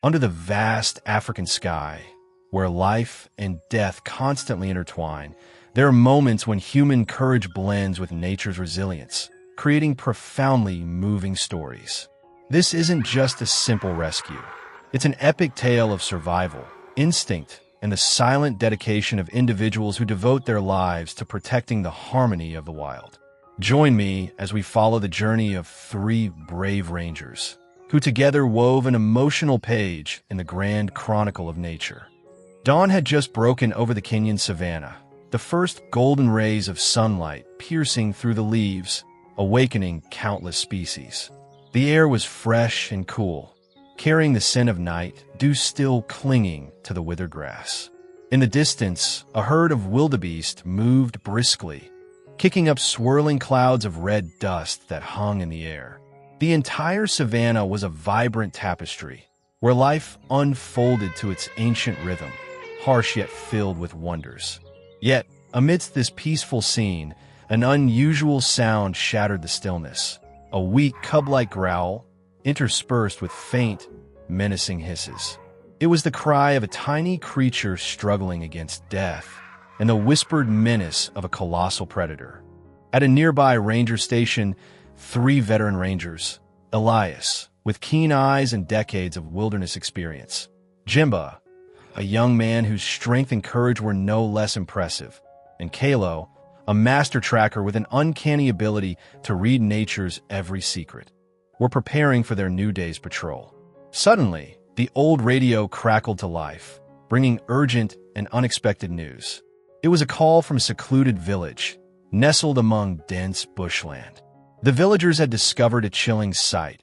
Under the vast African sky, where life and death constantly intertwine, there are moments when human courage blends with nature's resilience, creating profoundly moving stories. This isn't just a simple rescue. It's an epic tale of survival, instinct, and the silent dedication of individuals who devote their lives to protecting the harmony of the wild. Join me as we follow the journey of three brave rangers, who together wove an emotional page in the grand chronicle of nature. Dawn had just broken over the Kenyan savanna, the first golden rays of sunlight piercing through the leaves, awakening countless species. The air was fresh and cool, carrying the scent of night, dew still clinging to the withered grass. In the distance, a herd of wildebeest moved briskly, kicking up swirling clouds of red dust that hung in the air. The entire savanna was a vibrant tapestry, where life unfolded to its ancient rhythm, harsh yet filled with wonders. Yet, amidst this peaceful scene, an unusual sound shattered the stillness, a weak cub-like growl, interspersed with faint, menacing hisses. It was the cry of a tiny creature struggling against death, and the whispered menace of a colossal predator. At a nearby ranger station, three veteran rangers, Elias, with keen eyes and decades of wilderness experience, Jimba, a young man whose strength and courage were no less impressive, and Kalo, a master tracker with an uncanny ability to read nature's every secret, were preparing for their new day's patrol. Suddenly, the old radio crackled to life, bringing urgent and unexpected news. It was a call from a secluded village, nestled among dense bushland. The villagers had discovered a chilling sight.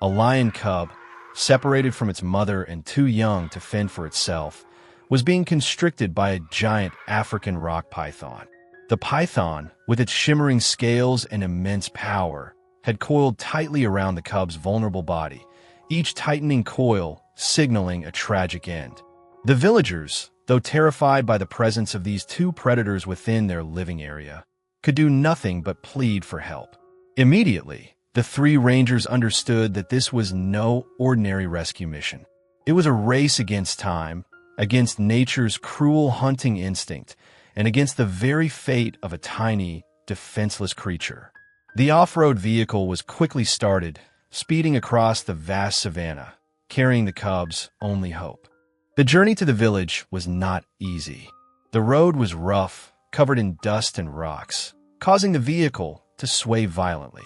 A lion cub, separated from its mother and too young to fend for itself, was being constricted by a giant African rock python. The python, with its shimmering scales and immense power, had coiled tightly around the cub's vulnerable body, each tightening coil signaling a tragic end. The villagers, though terrified by the presence of these two predators within their living area, could do nothing but plead for help. Immediately, the three rangers understood that this was no ordinary rescue mission. It was a race against time, against nature's cruel hunting instinct, and against the very fate of a tiny, defenseless creature. The off-road vehicle was quickly started, speeding across the vast savanna, carrying the cub's only hope. The journey to the village was not easy. The road was rough, covered in dust and rocks, causing the vehicle to sway violently.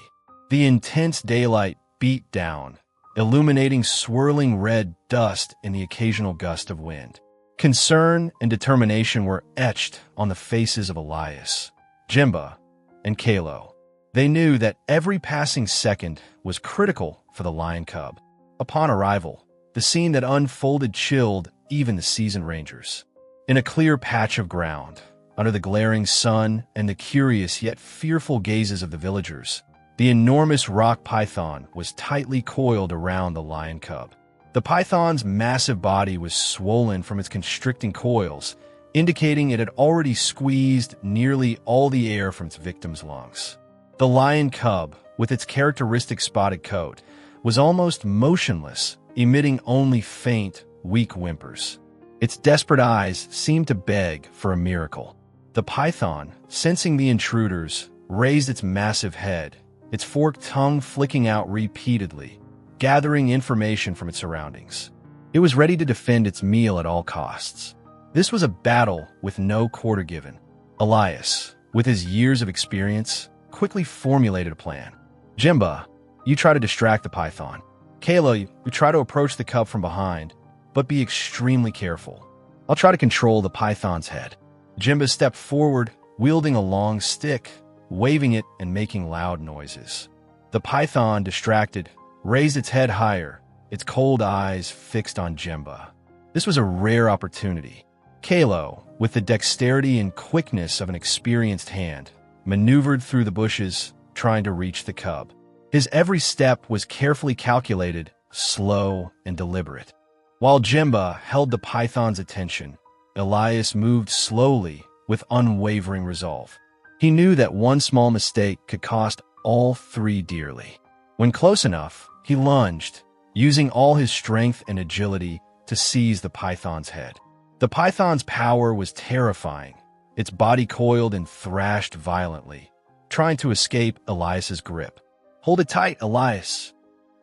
The intense daylight beat down, illuminating swirling red dust in the occasional gust of wind. Concern and determination were etched on the faces of Elias, Jimba, and Kalo. They knew that every passing second was critical for the lion cub. Upon arrival, the scene that unfolded chilled even the seasoned rangers. In a clear patch of ground, under the glaring sun and the curious yet fearful gazes of the villagers, the enormous rock python was tightly coiled around the lion cub. The python's massive body was swollen from its constricting coils, indicating it had already squeezed nearly all the air from its victim's lungs. The lion cub, with its characteristic spotted coat, was almost motionless, emitting only faint, weak whimpers. Its desperate eyes seemed to beg for a miracle. The python, sensing the intruders, raised its massive head, its forked tongue flicking out repeatedly, gathering information from its surroundings. It was ready to defend its meal at all costs. This was a battle with no quarter given. Elias, with his years of experience, quickly formulated a plan. Jimba, you try to distract the python. Kayla, you try to approach the cub from behind, but be extremely careful. I'll try to control the python's head. Jimba stepped forward, wielding a long stick, waving it and making loud noises. The python, distracted, raised its head higher, its cold eyes fixed on Jimba. This was a rare opportunity. Kalo, with the dexterity and quickness of an experienced hand, maneuvered through the bushes, trying to reach the cub. His every step was carefully calculated, slow, and deliberate. While Jimba held the python's attention, Elias moved slowly with unwavering resolve. He knew that one small mistake could cost all three dearly. When close enough, he lunged, using all his strength and agility to seize the python's head. The python's power was terrifying. Its body coiled and thrashed violently, trying to escape Elias's grip. "Hold it tight, Elias,"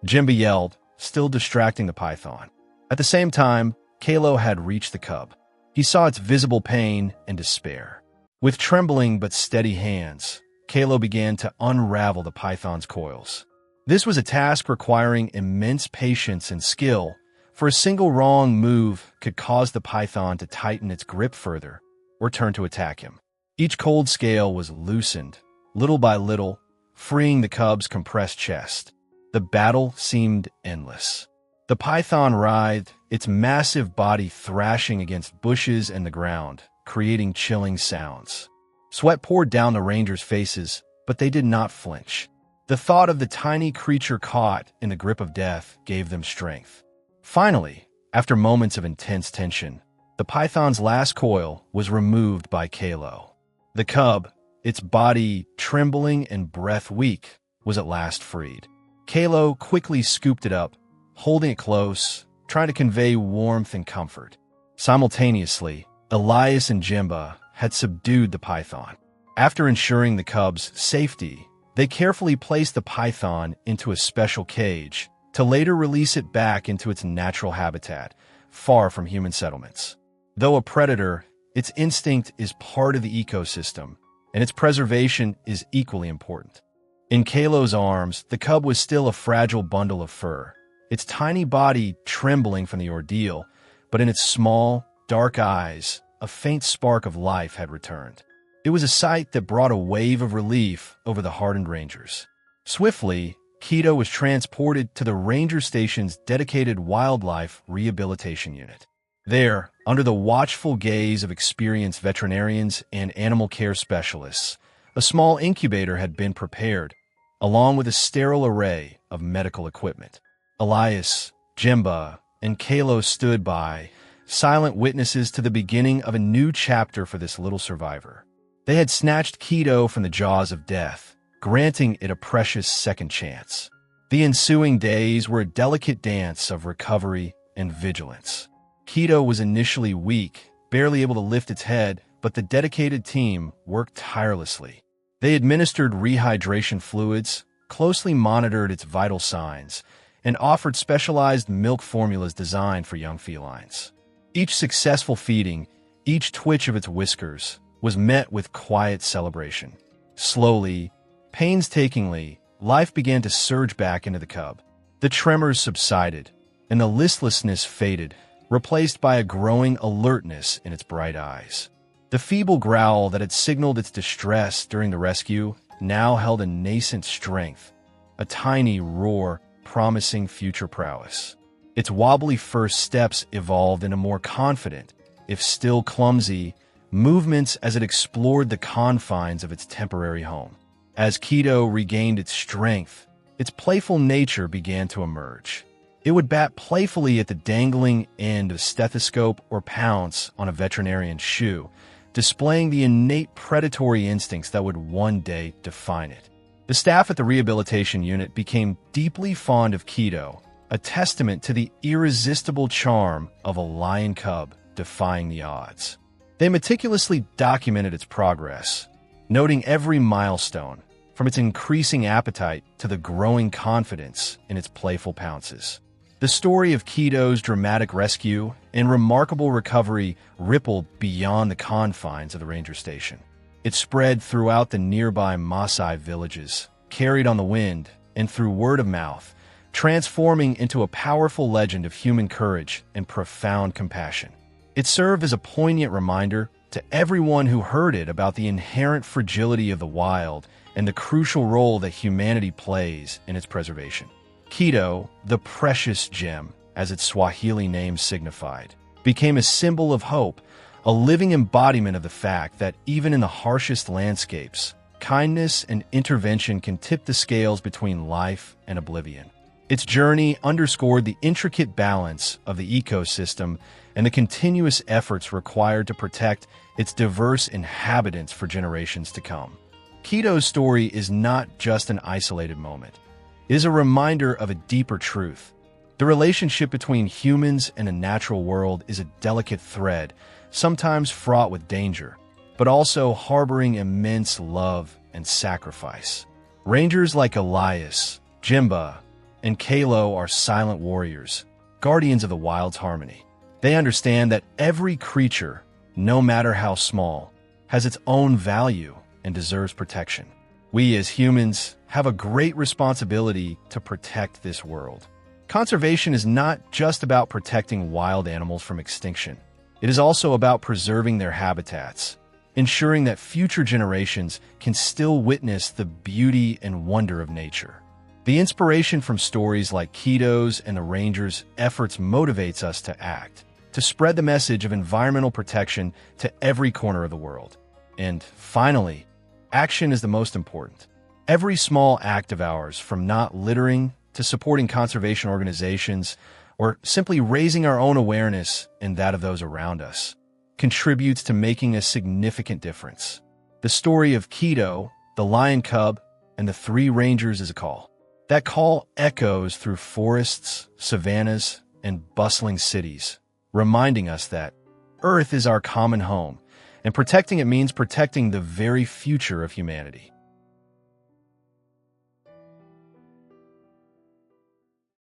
Jimba yelled, still distracting the python. At the same time, Kalo had reached the cub. He saw its visible pain and despair. With trembling but steady hands, Kalo began to unravel the python's coils. This was a task requiring immense patience and skill, for a single wrong move could cause the python to tighten its grip further or turn to attack him. Each cold scale was loosened, little by little, freeing the cub's compressed chest. The battle seemed endless. The python writhed, its massive body thrashing against bushes and the ground, creating chilling sounds. Sweat poured down the rangers' faces, but they did not flinch. The thought of the tiny creature caught in the grip of death gave them strength. Finally, after moments of intense tension, the python's last coil was removed by Kalo. The cub, its body trembling and breath weak, was at last freed. Kalo quickly scooped it up, holding it close, trying to convey warmth and comfort. Simultaneously, Elias and Jimba had subdued the python. After ensuring the cub's safety, they carefully placed the python into a special cage to later release it back into its natural habitat, far from human settlements. Though a predator, its instinct is part of the ecosystem, and its preservation is equally important. In Kalo's arms, the cub was still a fragile bundle of fur, its tiny body trembling from the ordeal, but in its small, dark eyes, a faint spark of life had returned. It was a sight that brought a wave of relief over the hardened rangers. Swiftly, Keto was transported to the ranger station's dedicated wildlife rehabilitation unit. There, under the watchful gaze of experienced veterinarians and animal care specialists, a small incubator had been prepared, along with a sterile array of medical equipment. Elias, Jimba, and Kalo stood by, silent witnesses to the beginning of a new chapter for this little survivor. They had snatched Keto from the jaws of death, granting it a precious second chance. The ensuing days were a delicate dance of recovery and vigilance. Keto was initially weak, barely able to lift its head, but the dedicated team worked tirelessly. They administered rehydration fluids, closely monitored its vital signs, and offered specialized milk formulas designed for young felines. Each successful feeding, each twitch of its whiskers, was met with quiet celebration. Slowly, painstakingly, life began to surge back into the cub. The tremors subsided, and the listlessness faded, replaced by a growing alertness in its bright eyes. The feeble growl that had signaled its distress during the rescue now held a nascent strength, a tiny roar promising future prowess. Its wobbly first steps evolved into more confident, if still clumsy, movements as it explored the confines of its temporary home. As Keto regained its strength, its playful nature began to emerge. It would bat playfully at the dangling end of a stethoscope or pounce on a veterinarian's shoe, displaying the innate predatory instincts that would one day define it. The staff at the rehabilitation unit became deeply fond of Keto, a testament to the irresistible charm of a lion cub defying the odds. They meticulously documented its progress, noting every milestone, from its increasing appetite to the growing confidence in its playful pounces. The story of Keto's dramatic rescue and remarkable recovery rippled beyond the confines of the ranger station. It spread throughout the nearby Maasai villages, carried on the wind, and through word of mouth, transforming into a powerful legend of human courage and profound compassion. It served as a poignant reminder to everyone who heard it about the inherent fragility of the wild and the crucial role that humanity plays in its preservation. Keto, the precious gem, as its Swahili name signified, became a symbol of hope, a living embodiment of the fact that even in the harshest landscapes, kindness and intervention can tip the scales between life and oblivion. Its journey underscored the intricate balance of the ecosystem and the continuous efforts required to protect its diverse inhabitants for generations to come. Keto's story is not just an isolated moment. It is a reminder of a deeper truth. The relationship between humans and the natural world is a delicate thread, sometimes fraught with danger, but also harboring immense love and sacrifice. Rangers like Elias, Jimba, and Kalo are silent warriors, guardians of the wild's harmony. They understand that every creature, no matter how small, has its own value and deserves protection. We as humans have a great responsibility to protect this world. Conservation is not just about protecting wild animals from extinction. It is also about preserving their habitats, ensuring that future generations can still witness the beauty and wonder of nature. The inspiration from stories like Keto's and the Rangers' efforts motivates us to act, to spread the message of environmental protection to every corner of the world. And finally, action is the most important. Every small act of ours, from not littering to supporting conservation organizations, or simply raising our own awareness and that of those around us, contributes to making a significant difference. The story of Keto, the lion cub, and the 3 rangers is a call. That call echoes through forests, savannas, and bustling cities, reminding us that Earth is our common home, and protecting it means protecting the very future of humanity.